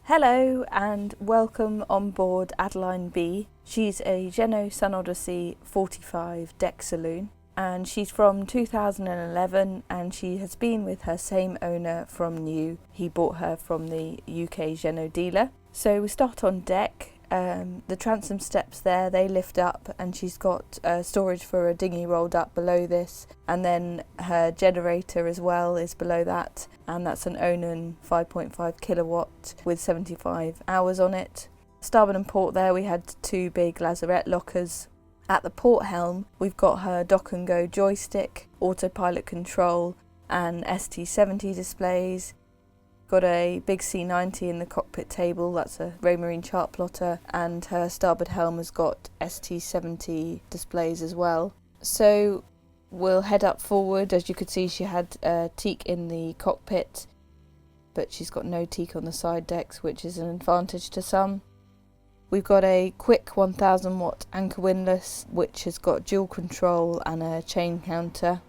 Hello and welcome on board Adeline B. She's a Jeanneau Sun Odyssey 45 deck saloon and she's from 2011 and she has been with her same owner from new. He bought her from the UK Jeanneau dealer. So we start on deck. The transom steps there, they lift up and she's got storage for a dinghy rolled up below this, and then her generator as well is below that, and that's an Onan 5.5 kilowatt with 75 hours on it. Starboard and port there we had two big lazarette lockers. At the port helm we've got her dock and go joystick, autopilot control and ST70 displays. Got a big C90 in the cockpit table, that's a Raymarine chart plotter, and her starboard helm has got ST70 displays as well. So we'll head up forward. As you could see, she had a teak in the cockpit, but she's got no teak on the side decks, which is an advantage to some. We've got a quick 1000 watt anchor windlass, which has got dual control and a chain counter.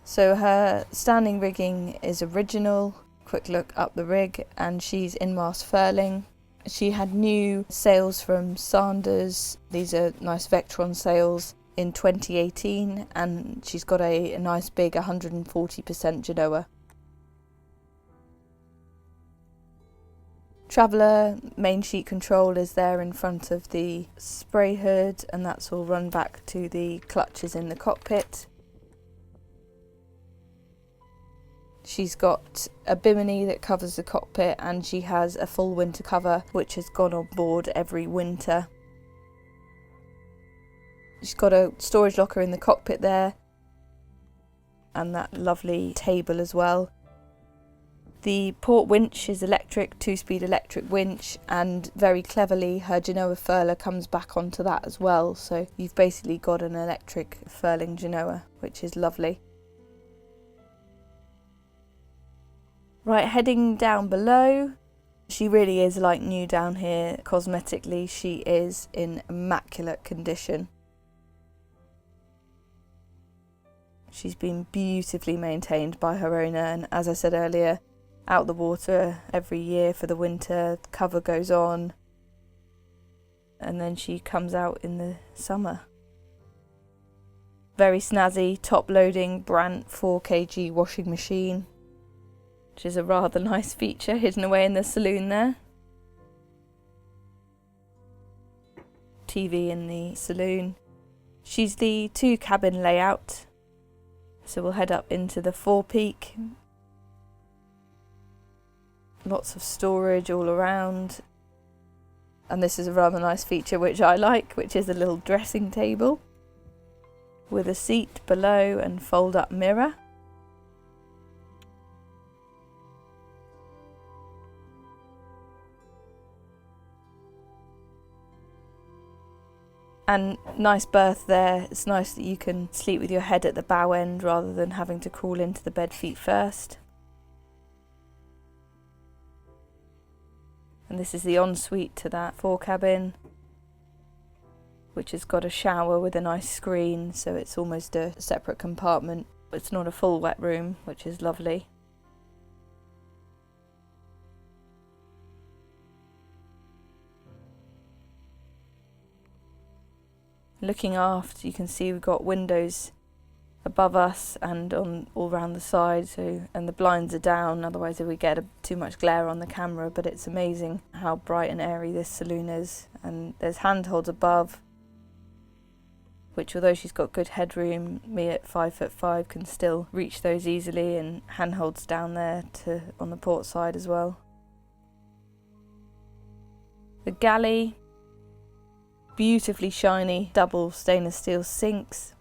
So her standing rigging is original. Quick look up the rig and she's in mast furling. She had new sails from Sanders. These are nice Vectron sails in 2018 and she's got a nice big 140% Jeanneau. Traveller main sheet control is there in front of the spray hood and that's all run back to the clutches in the cockpit. She's got a bimini that covers the cockpit and she has a full winter cover which has gone on board every winter. She's got a storage locker in the cockpit there and that lovely table as well. The port winch is electric, 2-speed electric winch, and very cleverly her Jeanneau furler comes back onto that as well, so you've basically got an electric furling Jeanneau, which is lovely. Right, heading down below, she really is like new down here. Cosmetically, she is in immaculate condition. She's been beautifully maintained by her owner, and as I said earlier, out the water every year for the winter, the cover goes on, and then she comes out in the summer. Very snazzy, top-loading Brandt 4kg washing machine, which is a rather nice feature hidden away in the saloon there. TV in the saloon. She's the 2-cabin layout, so we'll head up into the forepeak. Lots of storage all around, and this is a rather nice feature which I like, which is a little dressing table with a seat below and fold-up mirror. And nice berth there. It's nice that you can sleep with your head at the bow end rather than having to crawl into the bed feet first. And this is the ensuite to that fore cabin, which has got a shower with a nice screen, so it's almost a separate compartment. It's not a full wet room, which is lovely. Looking aft, you can see we've got windows above us and on all around the side, and the blinds are down, otherwise we get too much glare on the camera, but it's amazing how bright and airy this saloon is. And there's handholds above, which although she's got good headroom, me at 5'5" can still reach those easily, and handholds down there on the port side as well. The galley, beautifully shiny double stainless steel sinks.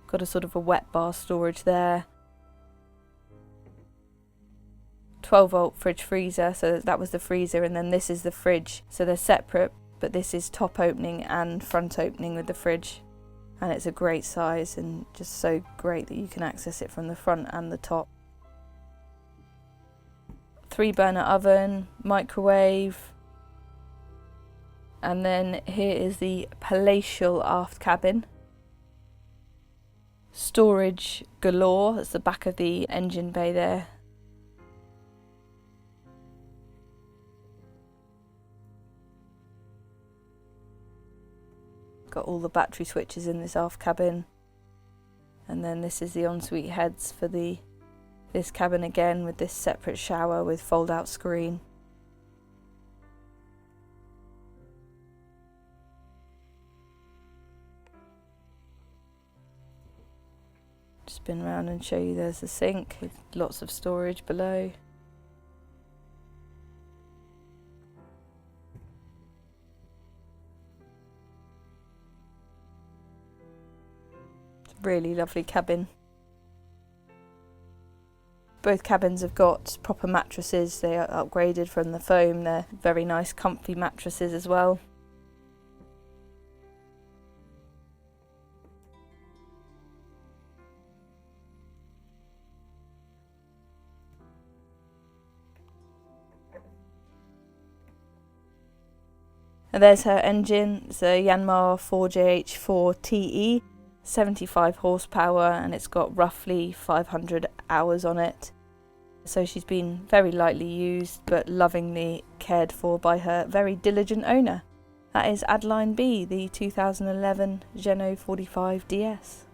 Got a sort of a wet bar storage there. 12-volt fridge freezer, so that was the freezer, and then this is the fridge. So they're separate, but this is top opening and front opening with the fridge. and it's a great size and just so great that you can access it from the front and the top. 3-burner oven, microwave, and then here is the palatial aft cabin. Storage galore, that's the back of the engine bay there. Got all the battery switches in this aft cabin, and then this is the ensuite heads for this cabin again, with this separate shower with fold out screen. Spin around and show you there's the sink with lots of storage below. It's a really lovely cabin. Both cabins have got proper mattresses. They are upgraded from the foam. They're very nice comfy mattresses as well. And there's her engine. It's a Yacht 4JH4TE, 75 horsepower, and it's got roughly 500 hours on it. So she's been very lightly used but lovingly cared for by her very diligent owner. That is Adeline B, the 2011 Jeanneau 45 DS.